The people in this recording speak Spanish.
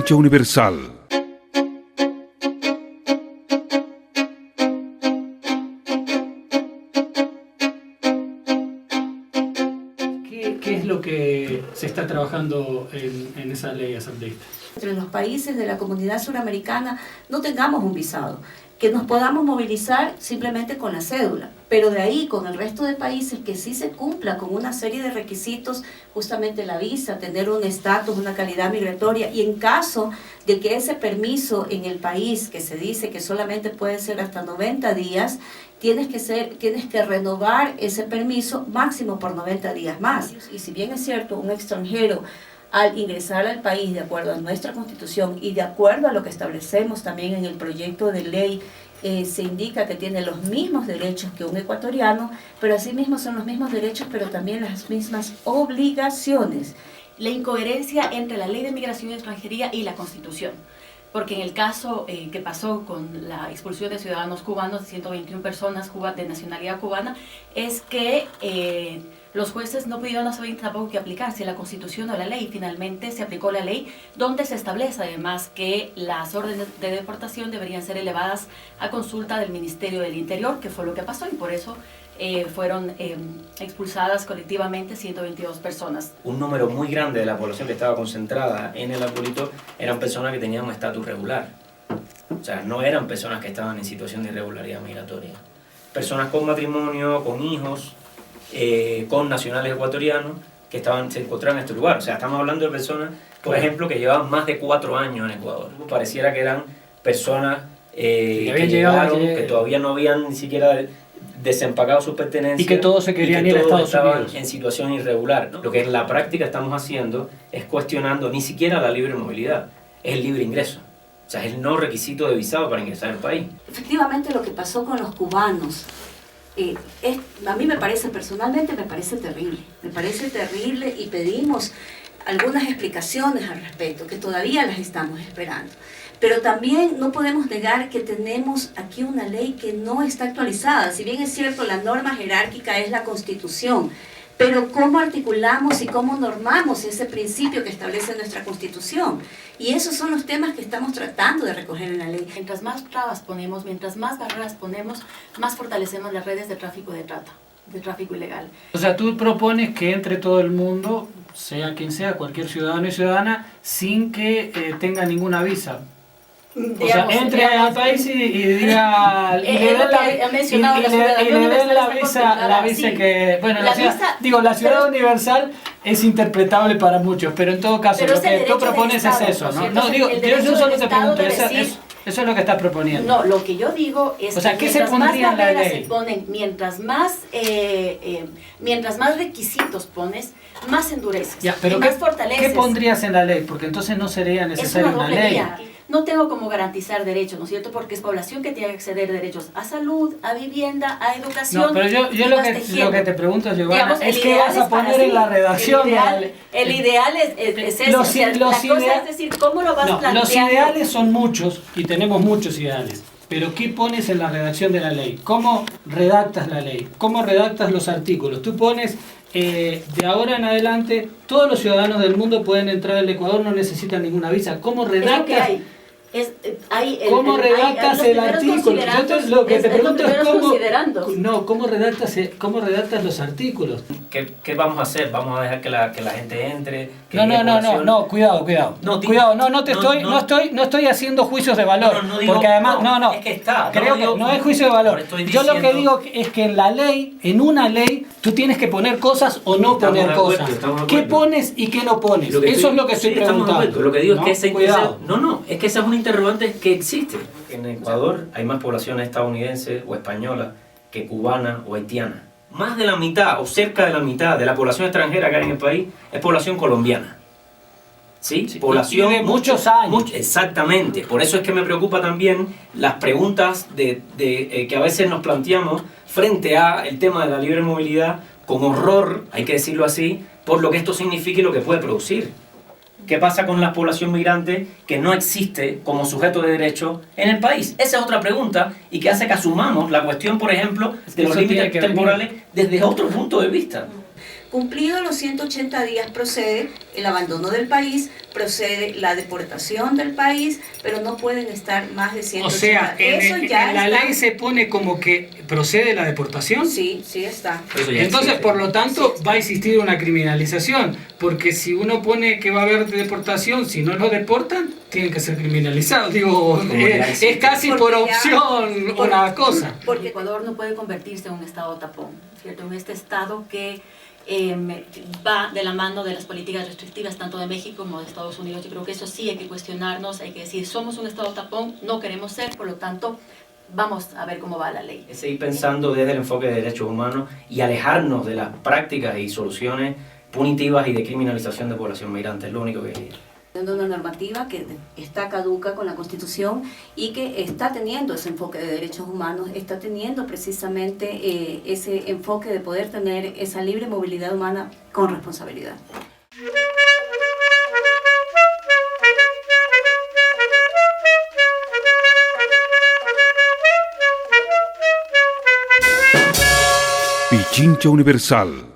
Cancha Universal. ¿Qué es lo que se está trabajando en esa ley asambleísta? Entre los países de la comunidad suramericana no tengamos un visado, que nos podamos movilizar simplemente con la cédula, pero de ahí con el resto de países que sí se cumpla con una serie de requisitos, justamente la visa, tener un estatus, una calidad migratoria, y en caso de que ese permiso en el país, que se dice que solamente puede ser hasta 90 días, tienes que renovar ese permiso máximo por 90 días más. Y si bien es cierto, un extranjero al ingresar al país de acuerdo a nuestra Constitución y de acuerdo a lo que establecemos también en el proyecto de ley, se indica que tiene los mismos derechos que un ecuatoriano, pero asimismo son los mismos derechos, pero también las mismas obligaciones. La incoherencia entre la Ley de Migración y Extranjería y la Constitución. Porque en el caso que pasó con la expulsión de ciudadanos cubanos, de 121 personas de nacionalidad cubana, es que los jueces no pudieron saber tampoco qué aplicar, si la Constitución o la ley. Finalmente se aplicó la ley, donde se establece además que las órdenes de deportación deberían ser elevadas a consulta del Ministerio del Interior, que fue lo que pasó, y por eso fueron expulsadas colectivamente 122 personas. Un número muy grande de la población que estaba concentrada en el arbolito eran personas que tenían un estatus regular. O sea, no eran personas que estaban en situación de irregularidad migratoria. Personas con matrimonio, con hijos, con nacionales ecuatorianos que se encontraban en este lugar. O sea, estamos hablando de personas, por ejemplo, que llevaban más de 4 años en Ecuador. Pareciera que eran personas que llegaron, que todavía no habían ni siquiera desempacado sus pertenencias y que todos se querían ir a Estados Unidos en situación irregular, ¿no? Lo que en la práctica estamos haciendo es cuestionando ni siquiera la libre movilidad, es el libre ingreso. O sea, es el no requisito de visado para ingresar al país. Efectivamente, lo que pasó con los cubanos, a mí personalmente me parece terrible y pedimos algunas explicaciones al respecto, que todavía las estamos esperando. Pero también no podemos negar que tenemos aquí una ley que no está actualizada. Si bien es cierto, la norma jerárquica es la Constitución, pero ¿cómo articulamos y cómo normamos ese principio que establece nuestra Constitución? Y esos son los temas que estamos tratando de recoger en la ley. Mientras más trabas ponemos, mientras más barreras ponemos, más fortalecemos las redes de tráfico de trata, de tráfico ilegal. O sea, tú propones que entre todo el mundo, sea quien sea, cualquier ciudadano y ciudadana, sin que tenga ninguna visa. O sea, entre al país y diga, y le den la visa que, bueno, la ciudad universal es interpretable para muchos, pero en todo caso lo que tú propones es eso, ¿no? No, digo, yo solo te pregunto, eso es lo que estás proponiendo. No, lo que yo digo es que mientras más barreras se ponen, mientras más requisitos pones, más endureces, ya, pero más fortaleces. ¿Qué pondrías en la ley? Porque entonces no sería necesaria una ley. No tengo cómo garantizar derechos, ¿no es cierto? Porque es población que tiene que acceder a derechos a salud, a vivienda, a educación. No, pero yo lo que te pregunto, Giovanna, es que vas a poner en la redacción. El ideal es eso. Es decir, ¿cómo lo vas planteando? Los ideales son muchos y tenemos muchos ideales. Pero ¿qué pones en la redacción de la ley? ¿Cómo redactas la ley? ¿Cómo redactas los artículos? Tú pones, de ahora en adelante, todos los ciudadanos del mundo pueden entrar al Ecuador, no necesitan ninguna visa. ¿Cómo redactas? ¿Cómo redactas el artículo? Yo lo que te pregunto es cómo redactas los artículos. ¿Qué vamos a hacer? ¿Vamos a dejar que la gente entre? No, cuidado. No estoy haciendo juicios de valor. Porque además, es que está. Creo que no es juicio de valor. Yo lo que digo es que en una ley, tú tienes que poner cosas o no poner cosas. ¿Qué pones y qué no pones? Eso es lo que estoy preguntando. Lo que digo es que es que esa es una interrogante que existe. En Ecuador hay más población estadounidense o española que cubana o haitiana. Más de la mitad o cerca de la mitad de la población extranjera que hay en el país es población colombiana. ¿Sí? Población de muchos años. Exactamente. Por eso es que me preocupa también las preguntas que a veces nos planteamos frente a el tema de la libre movilidad con horror, hay que decirlo así, por lo que esto significa y lo que puede producir. ¿Qué pasa con la población migrante que no existe como sujeto de derecho en el país? Esa es otra pregunta y que hace que asumamos la cuestión, por ejemplo, de los límites temporales desde otro punto de vista. Cumplidos los 180 días procede el abandono del país, procede la deportación del país, pero no pueden estar más de 180 días. O sea, en la ley se pone como que procede la deportación. Sí, sí está. Entonces, por lo tanto, va a existir una criminalización, porque si uno pone que va a haber deportación, si no lo deportan, tienen que ser criminalizados. Digo, es casi por opción una cosa. Porque Ecuador no puede convertirse en un estado tapón, ¿cierto? En este estado que va de la mano de las políticas restrictivas tanto de México como de Estados Unidos. Yo creo que eso sí hay que cuestionarnos, hay que decir, somos un estado tapón, no queremos ser, por lo tanto, vamos a ver cómo va la ley. Es seguir pensando desde el enfoque de derechos humanos y alejarnos de las prácticas y soluciones punitivas y de criminalización de población migrante, es lo único que... Una normativa que está caduca con la Constitución y que está teniendo ese enfoque de derechos humanos, está teniendo precisamente ese enfoque de poder tener esa libre movilidad humana con responsabilidad. Pichincha Universal.